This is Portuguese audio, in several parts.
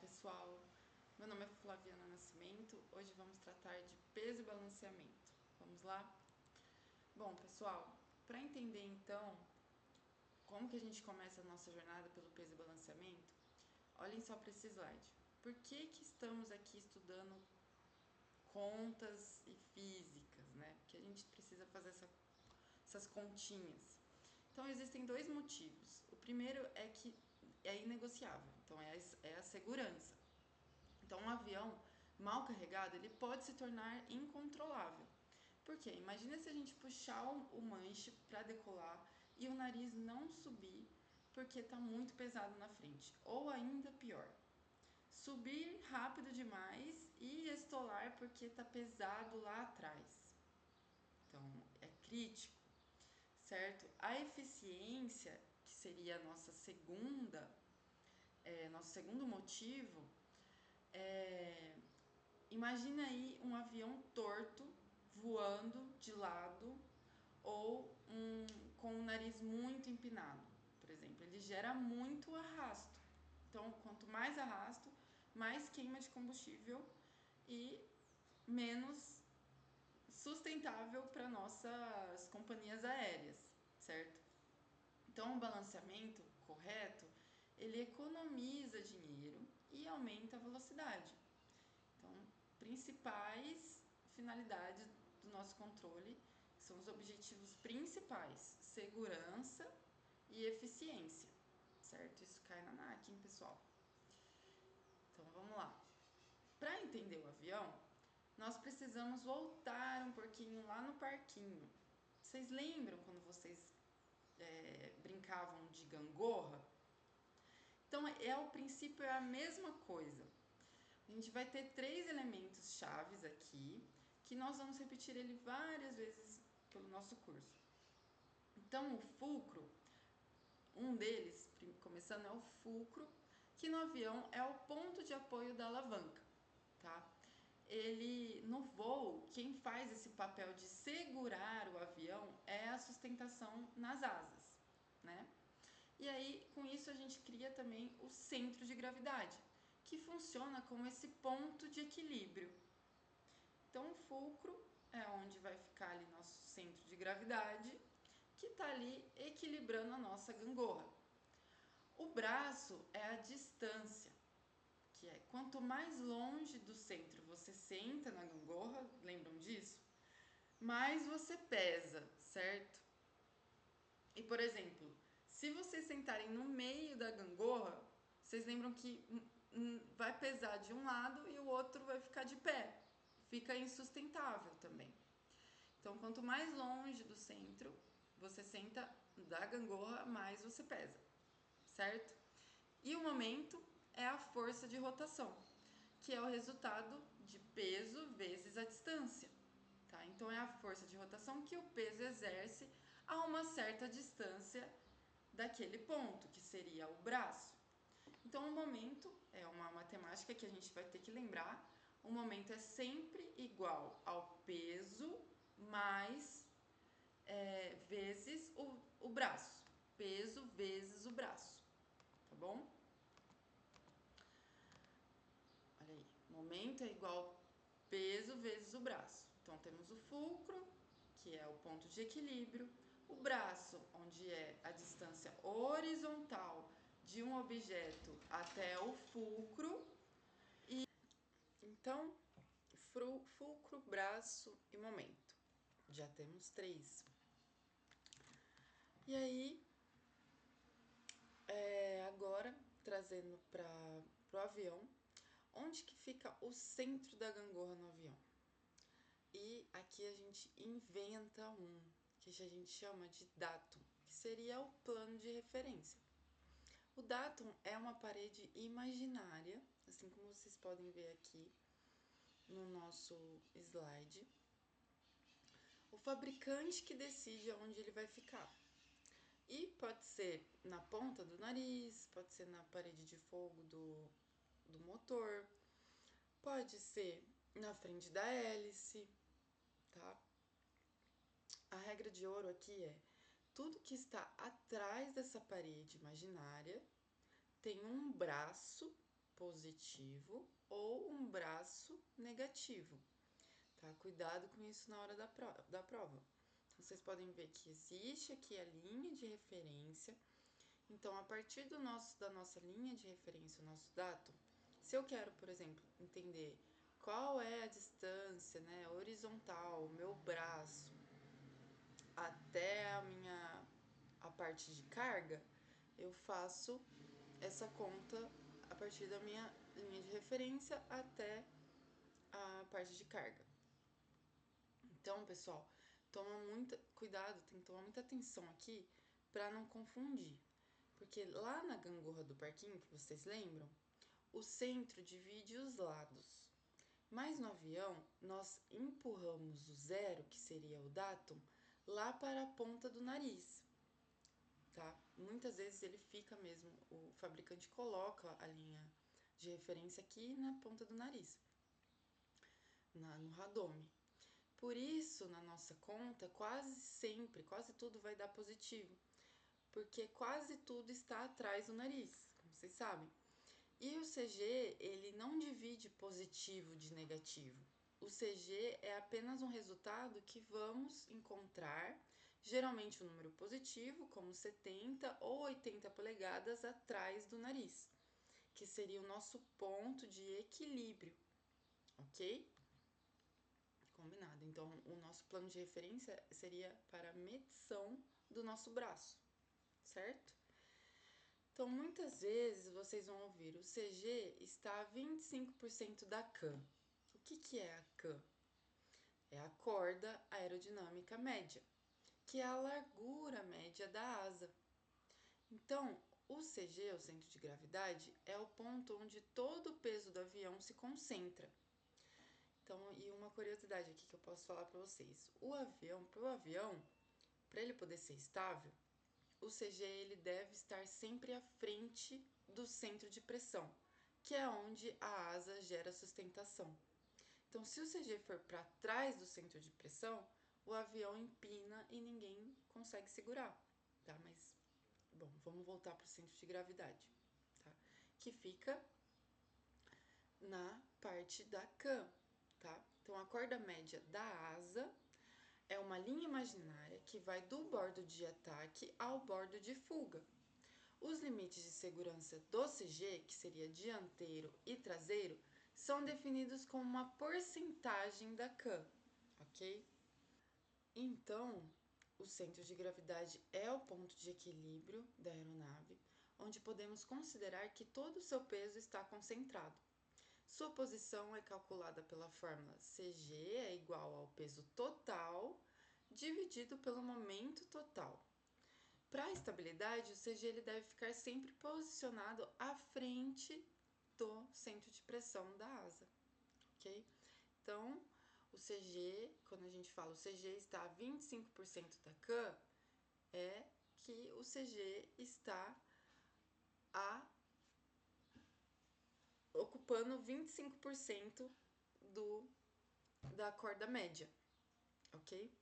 pessoal, meu nome é Flaviana Nascimento, hoje vamos tratar de peso e balanceamento. Vamos lá? Bom, pessoal, para entender então como que a gente começa a nossa jornada pelo peso e balanceamento, olhem só para esse slide. Por que estamos aqui estudando contas e físicas, né? Porque a gente precisa fazer essas continhas. Então existem dois motivos. O primeiro é que é inegociável, então é a segurança. Então, um avião mal carregado, ele pode se tornar incontrolável. Por quê? Imagina se a gente puxar o manche para decolar e o nariz não subir porque está muito pesado na frente. Ou ainda pior, subir rápido demais e estolar porque está pesado lá atrás. Então, é crítico, certo? A eficiência, que seria a nossa nosso segundo motivo, imagina aí um avião torto voando de lado ou com o nariz muito empinado, por exemplo. Ele gera muito arrasto. Então, quanto mais arrasto, mais queima de combustível e menos sustentável para nossas companhias aéreas, certo? Então, o balanceamento correto, ele economiza dinheiro e aumenta a velocidade. Então, principais finalidades do nosso controle são os objetivos principais: segurança e eficiência, certo? Isso cai na NAC, hein, pessoal? Então, vamos lá. Para entender o avião, nós precisamos voltar um pouquinho lá no parquinho. Vocês lembram quando vocês brincavam de gangorra? Então, o princípio é a mesma coisa. A gente vai ter 3 elementos chaves aqui, que nós vamos repetir ele várias vezes pelo nosso curso. Então, o fulcro, um deles, começando, é o fulcro, que no avião é o ponto de apoio da alavanca, tá? Ele, no voo, quem faz esse papel de segurar o avião é a sustentação nas asas, né? E aí, com isso, a gente cria também o centro de gravidade, que funciona como esse ponto de equilíbrio. Então, o fulcro é onde vai ficar ali nosso centro de gravidade, que está ali equilibrando a nossa gangorra. O braço é a distância, que é quanto mais longe do centro você senta na gangorra, lembram disso? Mais você pesa, certo? E, por exemplo, se vocês sentarem no meio da gangorra, vocês lembram que vai pesar de um lado e o outro vai ficar de pé. Fica insustentável também. Então, quanto mais longe do centro você senta da gangorra, mais você pesa, certo? E o momento é a força de rotação, que é o resultado de peso vezes a distância. Tá? Então, é a força de rotação que o peso exerce a uma certa distância daquele ponto, que seria o braço. Então, o momento é uma matemática que a gente vai ter que lembrar. O momento é sempre igual ao peso mais vezes o braço. Peso vezes o braço, tá bom? Olha aí, momento é igual peso vezes o braço. Então, temos o fulcro, que é o ponto de equilíbrio, o braço, onde é a distância horizontal de um objeto até o fulcro. E então, fulcro, braço e momento. Já temos 3. E aí, agora, trazendo para o avião, onde que fica o centro da gangorra no avião? E aqui a gente inventa que a gente chama de datum, que seria o plano de referência. O datum é uma parede imaginária, assim como vocês podem ver aqui no nosso slide. O fabricante que decide onde ele vai ficar. E pode ser na ponta do nariz, pode ser na parede de fogo do motor, pode ser na frente da hélice, tá? A regra de ouro aqui é: tudo que está atrás dessa parede imaginária tem um braço positivo ou um braço negativo, tá? Cuidado com isso na hora da prova. Vocês podem ver que existe aqui a linha de referência. Então, a partir da nossa linha de referência, o nosso datum, se eu quero, por exemplo, entender qual é a distância, né, horizontal, o meu braço, até a parte de carga, eu faço essa conta a partir da minha linha de referência até a parte de carga. Então, pessoal, toma muito cuidado, tem que tomar muita atenção aqui para não confundir. Porque lá na gangorra do parquinho, que vocês lembram, o centro divide os lados. Mas no avião, nós empurramos o zero, que seria o datum, lá para a ponta do nariz, tá? Muitas vezes ele fica mesmo, o fabricante coloca a linha de referência aqui na ponta do nariz, no radome. Por isso, na nossa conta, quase sempre, quase tudo vai dar positivo, porque quase tudo está atrás do nariz, como vocês sabem. E o CG, ele não divide positivo de negativo. O CG é apenas um resultado que vamos encontrar, geralmente um número positivo, como 70 ou 80 polegadas atrás do nariz, que seria o nosso ponto de equilíbrio, ok? Combinado. Então, o nosso plano de referência seria para a medição do nosso braço, certo? Então, muitas vezes vocês vão ouvir o CG está a 25% da CAM. O que é a CAM? É a corda aerodinâmica média, que é a largura média da asa. Então, o CG, o centro de gravidade, é o ponto onde todo o peso do avião se concentra. Então, e uma curiosidade aqui que eu posso falar para vocês. Para o avião, para ele poder ser estável, o CG ele deve estar sempre à frente do centro de pressão, que é onde a asa gera sustentação. Então, se o CG for para trás do centro de pressão, o avião empina e ninguém consegue segurar, tá? Mas, bom, vamos voltar para o centro de gravidade, tá? Que fica na parte da cam, tá? Então, a corda média da asa é uma linha imaginária que vai do bordo de ataque ao bordo de fuga. Os limites de segurança do CG, que seria dianteiro e traseiro, são definidos como uma porcentagem da cam, ok? Então, o centro de gravidade é o ponto de equilíbrio da aeronave, onde podemos considerar que todo o seu peso está concentrado. Sua posição é calculada pela fórmula CG é igual ao peso total dividido pelo momento total. Para a estabilidade, o CG ele deve ficar sempre posicionado à frente do centro de pressão da asa, ok? Então, o CG, quando a gente fala o CG está a 25% da CAM, é que o CG está ocupando 25% da corda média, ok?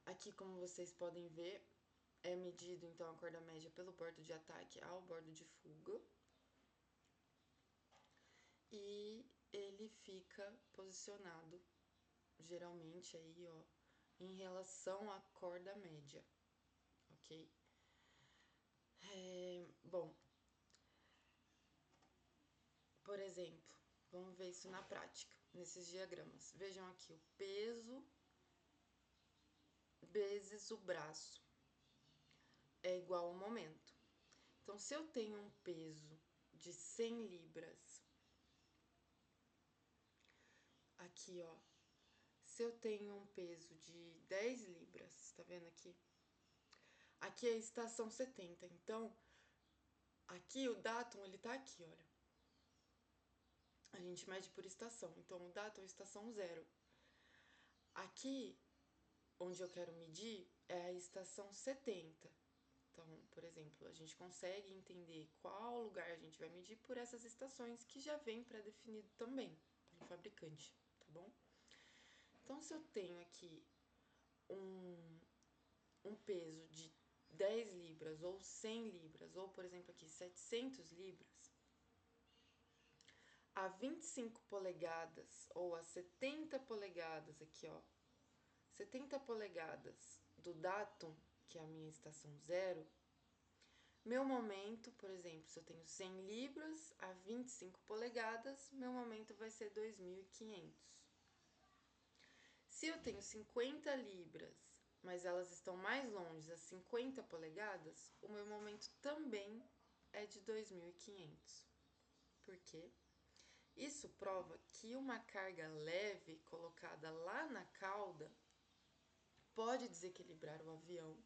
Aqui, como vocês podem ver, é medido então a corda média pelo bordo de ataque ao bordo de fuga. E ele fica posicionado geralmente aí, ó, em relação à corda média, ok? Bom, por exemplo, vamos ver isso na prática, nesses diagramas. Vejam aqui o peso vezes o braço é igual ao momento. Então, se eu tenho um peso de 100 libras, aqui, ó, se eu tenho um peso de 10 libras, tá vendo aqui? Aqui é a estação 70, então, aqui o datum, ele tá aqui, olha. A gente mede por estação, então o datum é estação 0. Aqui, onde eu quero medir, é a estação 70. Então, por exemplo, a gente consegue entender qual lugar a gente vai medir por essas estações que já vem pré-definido também pelo fabricante, tá bom? Então, se eu tenho aqui um peso de 10 libras, ou 100 libras, ou, por exemplo, aqui, 700 libras, a 25 polegadas, ou a 70 polegadas, aqui, ó, 70 polegadas do datum, que é a minha estação zero, meu momento, por exemplo, se eu tenho 100 libras a 25 polegadas, meu momento vai ser 2.500. Se eu tenho 50 libras, mas elas estão mais longe, a 50 polegadas, o meu momento também é de 2.500. Por quê? Isso prova que uma carga leve colocada lá na cauda pode desequilibrar o avião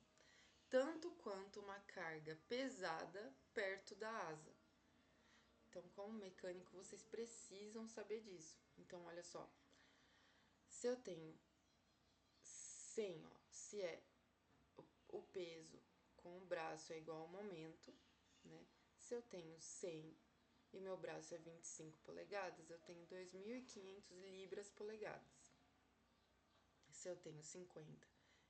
tanto quanto uma carga pesada perto da asa. Então, como mecânico, vocês precisam saber disso. Então, olha só. Se eu tenho 100, ó, se é o peso com o braço é igual ao momento, né? Se eu tenho 100 e meu braço é 25 polegadas, eu tenho 2.500 libras polegadas. Se eu tenho 50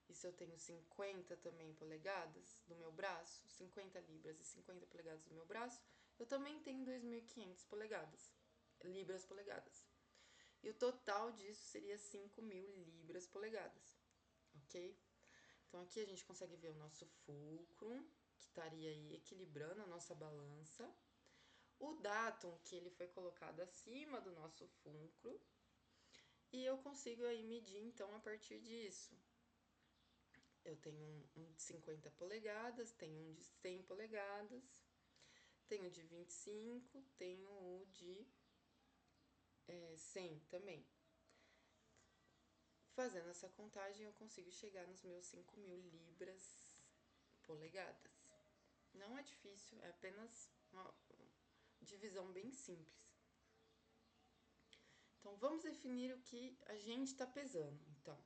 e se eu tenho 50 também polegadas do meu braço, 50 libras e 50 polegadas do meu braço, eu também tenho 2.500 polegadas, libras polegadas. E o total disso seria 5.000 libras polegadas, ok? Então aqui a gente consegue ver o nosso fulcro, que estaria aí equilibrando a nossa balança. O datum que ele foi colocado acima do nosso fulcro. E eu consigo aí medir então a partir disso. Eu tenho um de 50 polegadas, tenho um de 100 polegadas, tenho de 25, tenho o de 100 também. Fazendo essa contagem, eu consigo chegar nos meus 5.000 libras polegadas. Não é difícil, é apenas uma divisão bem simples. Então, vamos definir o que a gente está pesando. Então,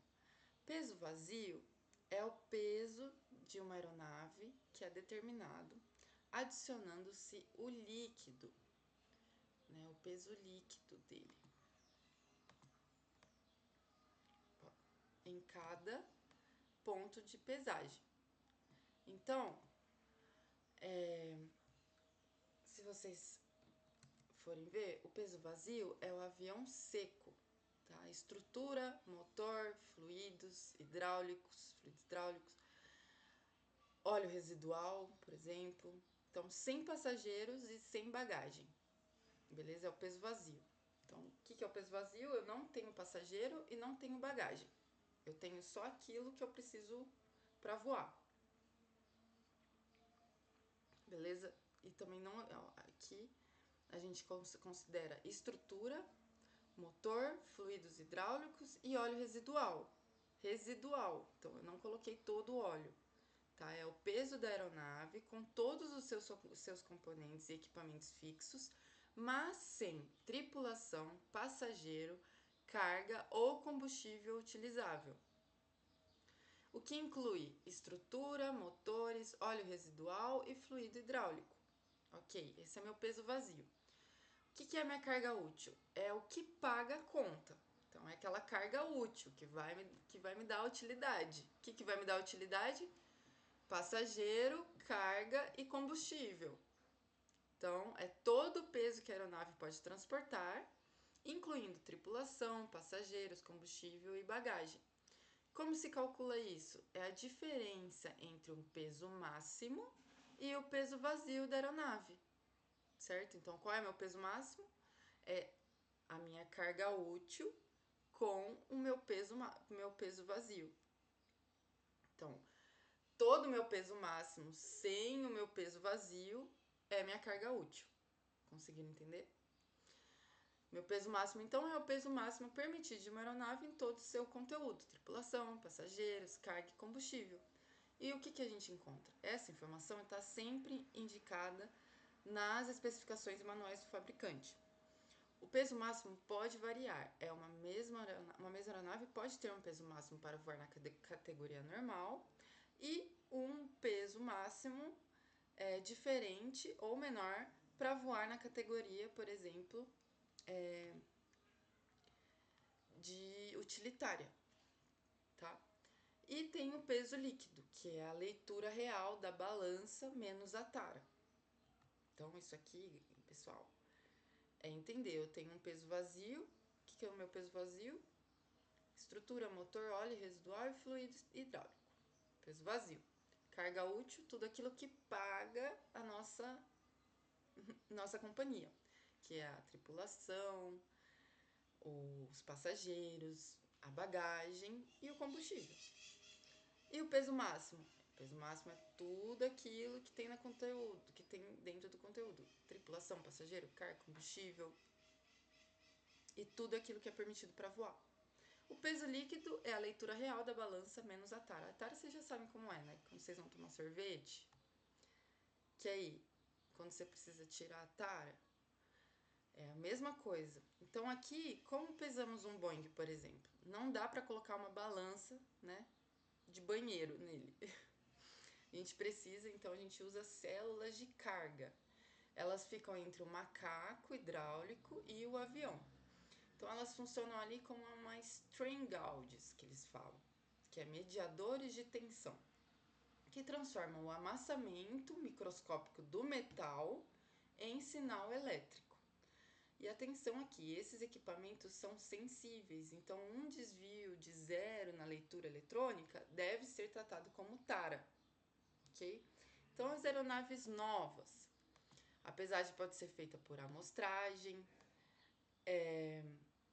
peso vazio é o peso de uma aeronave que é determinado adicionando-se o líquido, né, o peso líquido dele em cada ponto de pesagem. Então, se vocês forem ver, o peso vazio é o avião seco, tá? Estrutura, motor, fluidos hidráulicos, óleo residual, por exemplo. Então, sem passageiros e sem bagagem, beleza? É o peso vazio. Então, o que é o peso vazio? Eu não tenho passageiro e não tenho bagagem. Eu tenho só aquilo que eu preciso para voar. Beleza? E também não, aqui a gente considera estrutura, motor, fluidos hidráulicos e óleo residual. Residual. Então eu não coloquei todo o óleo, tá? É o peso da aeronave com todos os seus componentes e equipamentos fixos, mas sem tripulação, passageiro, carga ou combustível utilizável. O que inclui estrutura, motores, óleo residual e fluido hidráulico. Ok, esse é meu peso vazio. O que é minha carga útil? É o que paga a conta. Então, é aquela carga útil que vai me dar utilidade. O que vai me dar utilidade? Passageiro, carga e combustível. Então, é todo o peso que a aeronave pode transportar, incluindo tripulação, passageiros, combustível e bagagem. Como se calcula isso? É a diferença entre um peso máximo e o peso vazio da aeronave, certo? Então, qual é meu peso máximo? É a minha carga útil com o meu peso vazio. Então, todo o meu peso máximo sem o meu peso vazio é minha carga útil. Conseguiram entender? Meu peso máximo, então, é o peso máximo permitido de uma aeronave em todo o seu conteúdo: tripulação, passageiros, carga e combustível. E o que a gente encontra? Essa informação está sempre indicada nas especificações e manuais do fabricante. O peso máximo pode variar. Uma mesma aeronave pode ter um peso máximo para voar na categoria normal e um peso máximo diferente ou menor para voar na categoria, por exemplo, de utilitária, tá? E tem o peso líquido, que é a leitura real da balança menos a tara. Então, isso aqui, pessoal, é entender. Eu tenho um peso vazio. O que é o meu peso vazio? Estrutura, motor, óleo residual e fluido hidráulico. Peso vazio. Carga útil, tudo aquilo que paga a nossa companhia, que é a tripulação, os passageiros, a bagagem e o combustível. E o peso máximo? O peso máximo é tudo aquilo que tem no conteúdo, que tem dentro do conteúdo. Tripulação, passageiro, carga, combustível e tudo aquilo que é permitido para voar. O peso líquido é a leitura real da balança menos a tara. A tara vocês já sabem como é, né? Quando vocês vão tomar sorvete, que aí, quando você precisa tirar a tara, é a mesma coisa. Então aqui, como pesamos um Boeing, por exemplo, não dá para colocar uma balança, né, de banheiro nele. A gente precisa, então a gente usa células de carga. Elas ficam entre o macaco hidráulico e o avião. Então elas funcionam ali como uma strain gauges, que eles falam, que é mediadores de tensão, que transformam o amassamento microscópico do metal em sinal elétrico. E atenção aqui, esses equipamentos são sensíveis, então um desvio de 0 na leitura eletrônica deve ser tratado como tara, ok? Então as aeronaves novas, apesar de pode ser feita por amostragem,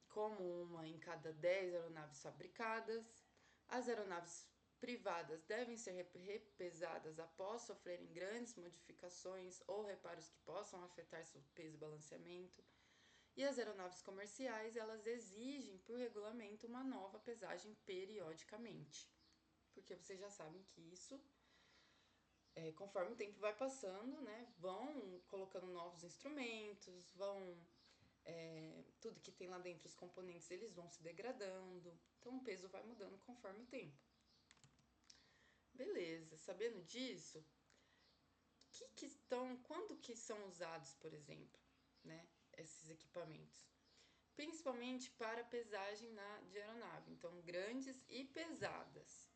como uma em cada 10 aeronaves fabricadas, as aeronaves privadas devem ser repesadas após sofrerem grandes modificações ou reparos que possam afetar seu peso e balanceamento. E as aeronaves comerciais, elas exigem por regulamento uma nova pesagem periodicamente. Porque vocês já sabem que isso, conforme o tempo vai passando, né, vão colocando novos instrumentos, tudo que tem lá dentro, os componentes, eles vão se degradando. Então o peso vai mudando conforme o tempo. Beleza, sabendo disso, quando que são usados, por exemplo, né, esses equipamentos? Principalmente para pesagem de aeronave, então grandes e pesadas,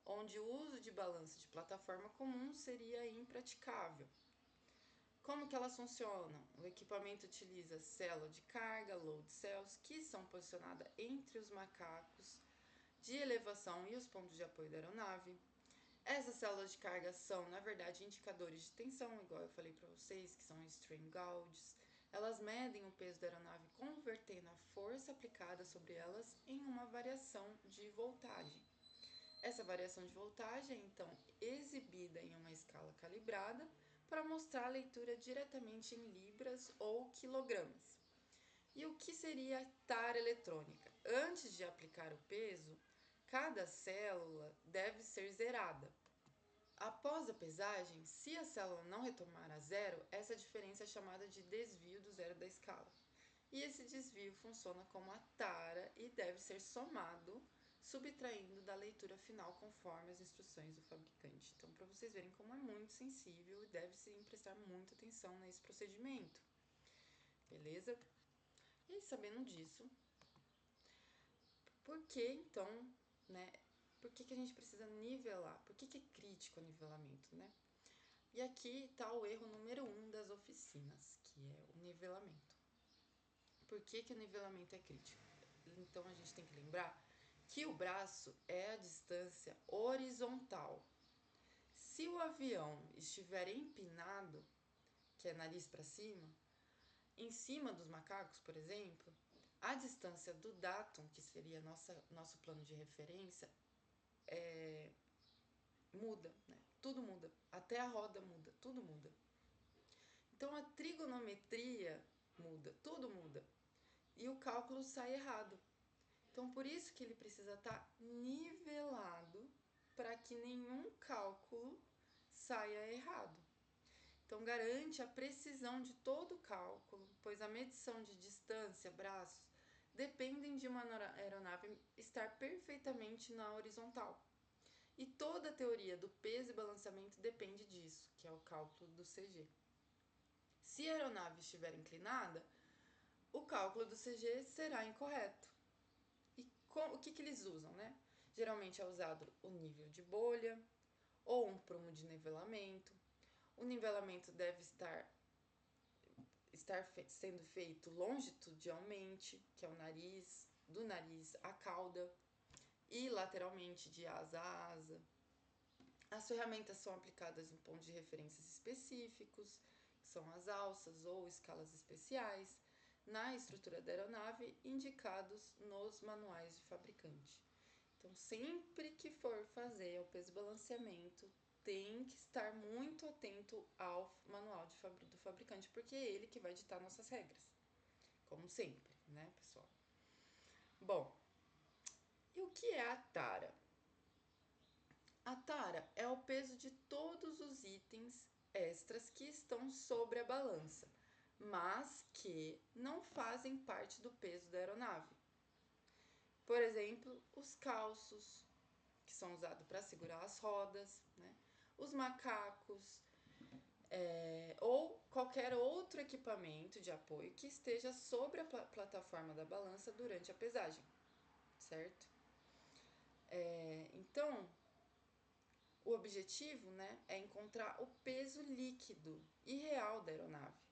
onde o uso de balança de plataforma comum seria impraticável. Como que elas funcionam? O equipamento utiliza célula de carga, load cells, que são posicionadas entre os macacos de elevação e os pontos de apoio da aeronave. Essas células de carga são, na verdade, indicadores de tensão, igual eu falei para vocês, que são strain gauges. Elas medem o peso da aeronave convertendo a força aplicada sobre elas em uma variação de voltagem. Essa variação de voltagem é então exibida em uma escala calibrada para mostrar a leitura diretamente em libras ou quilogramas. E o que seria a tara eletrônica? Antes de aplicar o peso, cada célula deve ser zerada. Após a pesagem, se a célula não retomar a zero, essa diferença é chamada de desvio do zero da escala. E esse desvio funciona como a tara e deve ser somado, subtraindo da leitura final conforme as instruções do fabricante. Então, para vocês verem como é muito sensível e deve-se prestar muita atenção nesse procedimento. Beleza? E aí, sabendo disso, por que então, né? Por que a gente precisa nivelar? Por que é crítico o nivelamento, né? E aqui está o erro número 1 das oficinas, que é o nivelamento. Por que o nivelamento é crítico? Então a gente tem que lembrar que o braço é a distância horizontal. Se o avião estiver empinado, que é nariz para cima, em cima dos macacos, por exemplo, a distância do datum, que seria nosso plano de referência, muda, né? Tudo muda, até a roda muda, tudo muda. Então a trigonometria muda, tudo muda. E o cálculo sai errado. Então por isso que ele precisa estar nivelado para que nenhum cálculo saia errado. Então garante a precisão de todo o cálculo, pois a medição de distância, braços, dependem de uma aeronave estar perfeitamente na horizontal. E toda a teoria do peso e balanceamento depende disso, que é o cálculo do CG. Se a aeronave estiver inclinada, o cálculo do CG será incorreto. E o que eles usam, né? Geralmente é usado o nível de bolha ou um prumo de nivelamento. O nivelamento deve estar sendo feito longitudinalmente, que é o nariz, do nariz à cauda, e lateralmente de asa a asa. As ferramentas são aplicadas em pontos de referências específicos, que são as alças ou escalas especiais, na estrutura da aeronave, indicados nos manuais de fabricante. Então, sempre que for fazer o peso balanceamento, tem que estar muito atento ao manual do fabricante, porque é ele que vai ditar nossas regras, como sempre, né, pessoal? Bom, e o que é a tara? A tara é o peso de todos os itens extras que estão sobre a balança, mas que não fazem parte do peso da aeronave. Por exemplo, os calços, que são usados para segurar as rodas, né? Os macacos, ou qualquer outro equipamento de apoio que esteja sobre a plataforma da balança durante a pesagem, certo? Então, o objetivo, né, é encontrar o peso líquido e real da aeronave.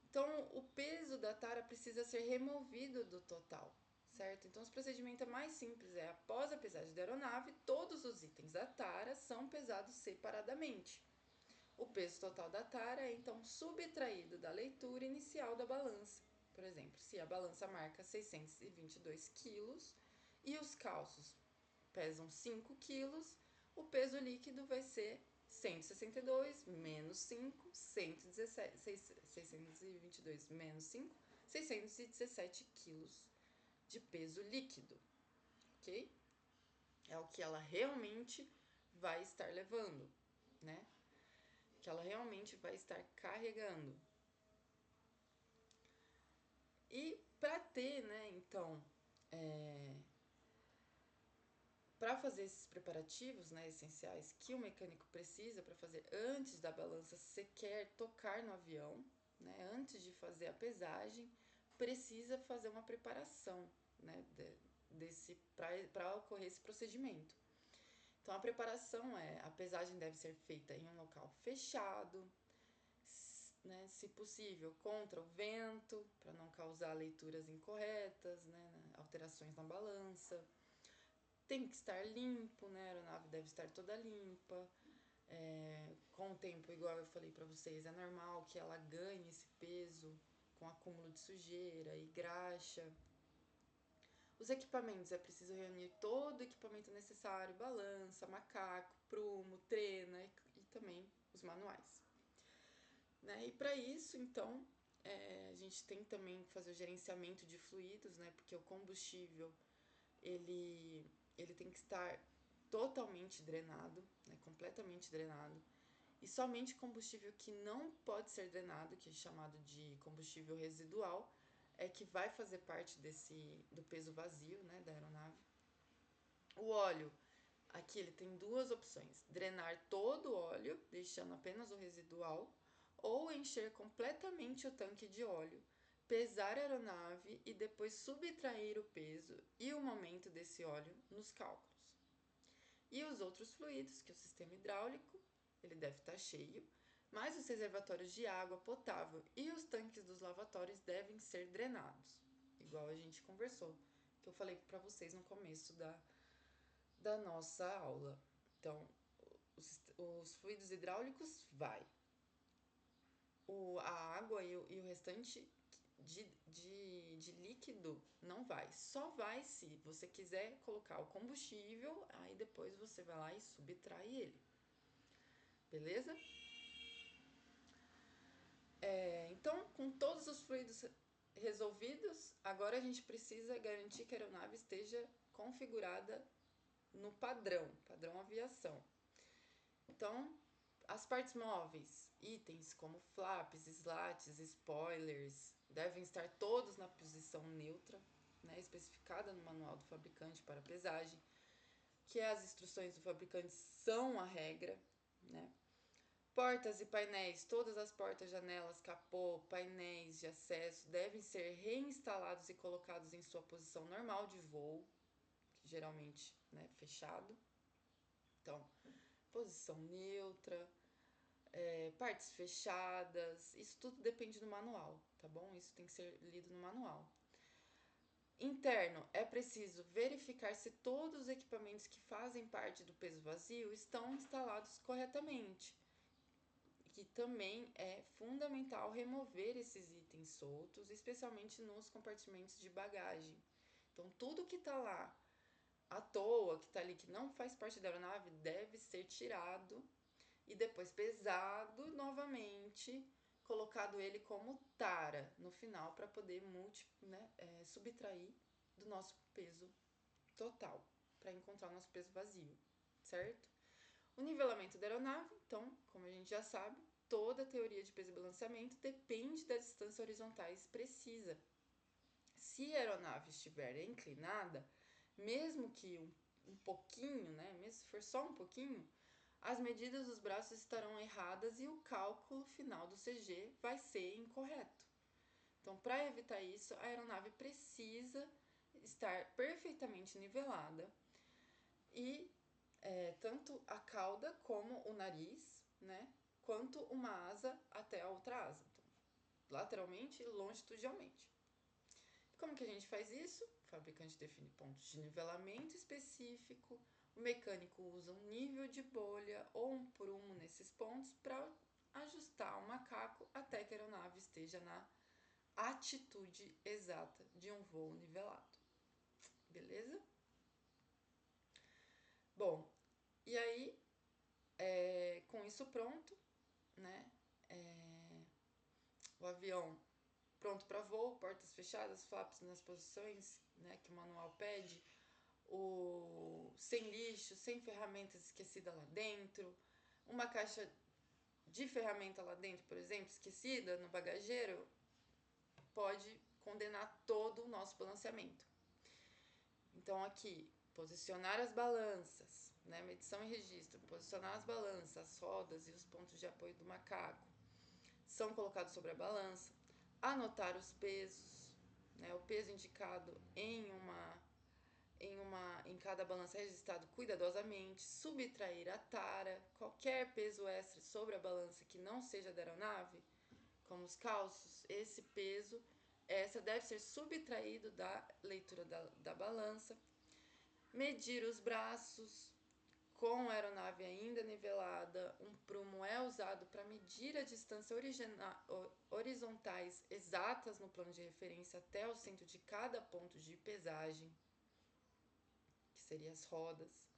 Então, o peso da tara precisa ser removido do total, certo? Então, o procedimento mais simples é, após a pesagem da aeronave, todos os itens da tara são pesados separadamente. O peso total da tara é, então, subtraído da leitura inicial da balança. Por exemplo, se a balança marca 622 quilos e os calços pesam 5 quilos, o peso líquido vai ser 162 menos 5, 117, 622 menos 5, 617 quilos de peso líquido, ok? É o que ela realmente vai estar levando, né? Que ela realmente vai estar carregando. E para ter, né, então, para fazer esses preparativos, né, essenciais que o mecânico precisa para fazer antes da balança sequer tocar no avião, né, antes de fazer a pesagem, precisa fazer uma preparação, né, para ocorrer esse procedimento. Então, a preparação a pesagem deve ser feita em um local fechado, né, se possível, contra o vento, para não causar leituras incorretas, né, alterações na balança. Tem que estar limpo, né, a aeronave deve estar toda limpa. Com o tempo, igual eu falei para vocês, é normal que ela ganhe esse peso com acúmulo de sujeira e graxa. Os equipamentos, é preciso reunir todo o equipamento necessário, balança, macaco, prumo, trena e também os manuais. Né? E para isso, então, a gente tem também que fazer o gerenciamento de fluidos, né? Porque o combustível, ele tem que estar totalmente drenado, né? Completamente drenado. E somente combustível que não pode ser drenado, que é chamado de combustível residual, é que vai fazer parte do peso vazio, né, da aeronave. O óleo, aqui ele tem duas opções: drenar todo o óleo, deixando apenas o residual, ou encher completamente o tanque de óleo, pesar a aeronave e depois subtrair o peso e o momento desse óleo nos cálculos. E os outros fluidos, que é o sistema hidráulico, ele deve estar cheio, mas os reservatórios de água potável e os tanques dos lavatórios devem ser drenados, igual a gente conversou, que eu falei para vocês no começo da nossa aula. Então, os fluidos hidráulicos vai. A água e o restante de líquido não vai. Só vai se você quiser colocar o combustível, aí depois você vai lá e subtrai ele. Beleza? Então, com todos os fluidos resolvidos, agora a gente precisa garantir que a aeronave esteja configurada no padrão aviação. Então, as partes móveis, itens como flaps, slats, spoilers, devem estar todos na posição neutra, né, especificada no manual do fabricante para pesagem, que as instruções do fabricante são a regra, né? Portas e painéis, todas as portas, janelas, capô, painéis de acesso devem ser reinstalados e colocados em sua posição normal de voo, que geralmente, né, fechado. Então, posição neutra, partes fechadas, isso tudo depende do manual, tá bom? Isso tem que ser lido no manual. Interno, é preciso verificar se todos os equipamentos que fazem parte do peso vazio estão instalados corretamente. Que também é fundamental remover esses itens soltos, especialmente nos compartimentos de bagagem. Então, tudo que está lá à toa, que está ali, que não faz parte da aeronave, deve ser tirado e depois pesado novamente, colocado ele como tara no final para poder subtrair do nosso peso total, para encontrar o nosso peso vazio, certo? O nivelamento da aeronave, então, como a gente já sabe, toda a teoria de peso e balanceamento depende da distância horizontais precisa. Se a aeronave estiver inclinada, mesmo que um pouquinho, né, mesmo se for só um pouquinho, as medidas dos braços estarão erradas e o cálculo final do CG vai ser incorreto. Então, para evitar isso, a aeronave precisa estar perfeitamente nivelada e tanto a cauda como o nariz, né, quanto uma asa até a outra asa, então, lateralmente e longitudinalmente. Como que a gente faz isso? O fabricante define pontos de nivelamento específico, o mecânico usa um nível de bolha ou um prumo nesses pontos para ajustar o macaco até que a aeronave esteja na atitude exata de um voo nivelado. Beleza? Bom, e aí, com isso pronto, né? O avião pronto para voo, portas fechadas, flaps nas posições, né, que o manual pede, sem lixo, sem ferramentas esquecidas lá dentro, uma caixa de ferramenta lá dentro, por exemplo, esquecida no bagageiro, pode condenar todo o nosso balanceamento. Então aqui, posicionar as balanças, né, medição e registro, posicionar as balanças, as rodas e os pontos de apoio do macaco são colocados sobre a balança, anotar os pesos, né, o peso indicado em cada balança é registrado cuidadosamente, subtrair a tara, qualquer peso extra sobre a balança que não seja da aeronave, como os calços, esse peso extra deve ser subtraído da leitura da balança, medir os braços. Com a aeronave ainda nivelada, um prumo é usado para medir a distância horizontais exatas no plano de referência até o centro de cada ponto de pesagem, que seriam as rodas.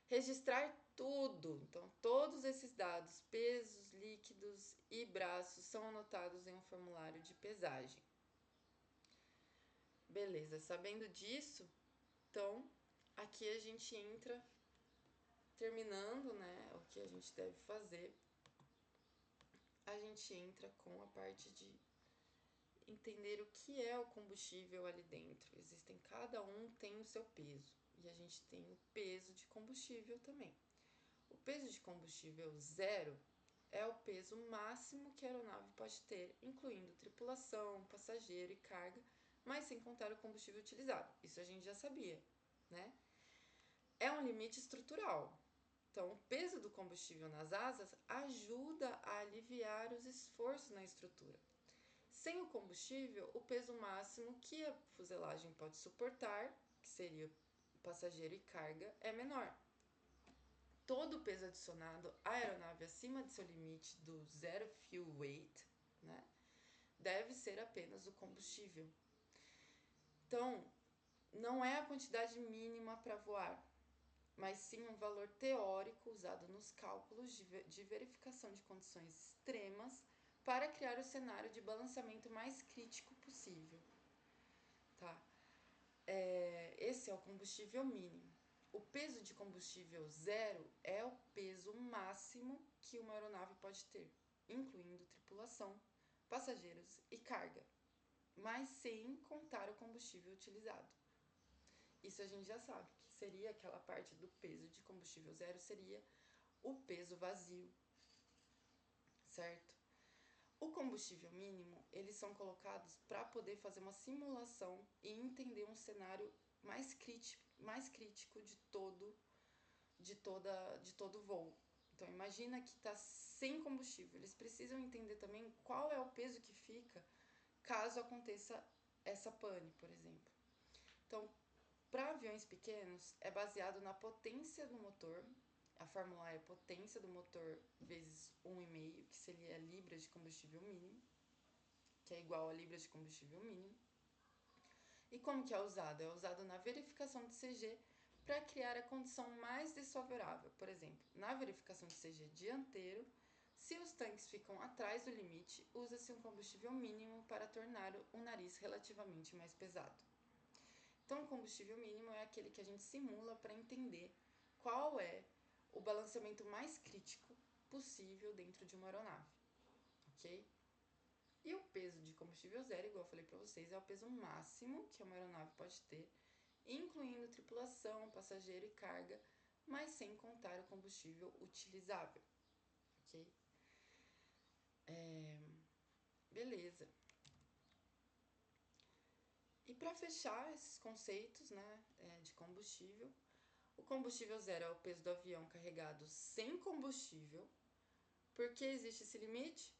Registrar tudo, então todos esses dados, pesos, líquidos e braços são anotados em um formulário de pesagem. Beleza, sabendo disso, então aqui a gente entra terminando, né, o que a gente deve fazer, a gente entra com a parte de entender o que é o combustível ali dentro. Cada um tem o seu peso e a gente tem o peso de combustível também. O peso de combustível zero é o peso máximo que a aeronave pode ter, incluindo tripulação, passageiro e carga, mas sem contar o combustível utilizado. Isso a gente já sabia, né? É um limite estrutural. Então, o peso do combustível nas asas ajuda a aliviar os esforços na estrutura. Sem o combustível, o peso máximo que a fuselagem pode suportar, que seria passageiro e carga, é menor. Todo o peso adicionado à aeronave acima de seu limite do zero fuel weight, né, deve ser apenas o combustível. Então, não é a quantidade mínima para voar, mas sim um valor teórico usado nos cálculos de verificação de condições extremas para criar o cenário de balanceamento mais crítico possível. Tá? Esse é o combustível mínimo. O peso de combustível zero é o peso máximo que uma aeronave pode ter, incluindo tripulação, passageiros e carga, mas sem contar o combustível utilizado. Isso a gente já sabe, que seria aquela parte do peso de combustível zero, seria o peso vazio, certo? O combustível mínimo, eles são colocados para poder fazer uma simulação e entender um cenário mais crítico de todo voo. Então imagina que está sem combustível. Eles precisam entender também qual é o peso que fica caso aconteça essa pane, por exemplo. Então, para aviões pequenos, é baseado na potência do motor. A fórmula é potência do motor vezes 1,5, que seria libras de combustível mínimo, que é igual a libras de combustível mínimo. E como que é usado? É usado na verificação de CG para criar a condição mais desfavorável. Por exemplo, na verificação de CG dianteiro, se os tanques ficam atrás do limite, usa-se um combustível mínimo para tornar o nariz relativamente mais pesado. Então, o combustível mínimo é aquele que a gente simula para entender qual é o balanceamento mais crítico possível dentro de uma aeronave, ok? E o peso de combustível zero, igual eu falei para vocês, é o peso máximo que uma aeronave pode ter, incluindo tripulação, passageiro e carga, mas sem contar o combustível utilizável, ok? Beleza. E para fechar esses conceitos, né, de combustível, o combustível zero é o peso do avião carregado sem combustível. Por que existe esse limite?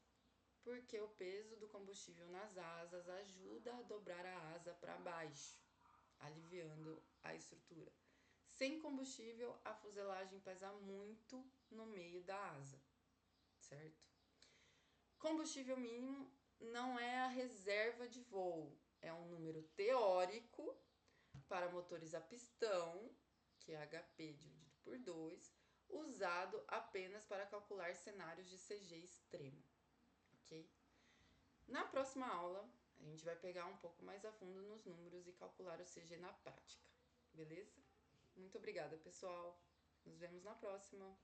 Porque o peso do combustível nas asas ajuda a dobrar a asa para baixo, aliviando a estrutura. Sem combustível, a fuselagem pesa muito no meio da asa, certo? Combustível mínimo não é a reserva de voo, é um número teórico para motores a pistão, que é HP dividido por 2, usado apenas para calcular cenários de CG extremo, ok? Na próxima aula, a gente vai pegar um pouco mais a fundo nos números e calcular o CG na prática, beleza? Muito obrigada, pessoal. Nos vemos na próxima.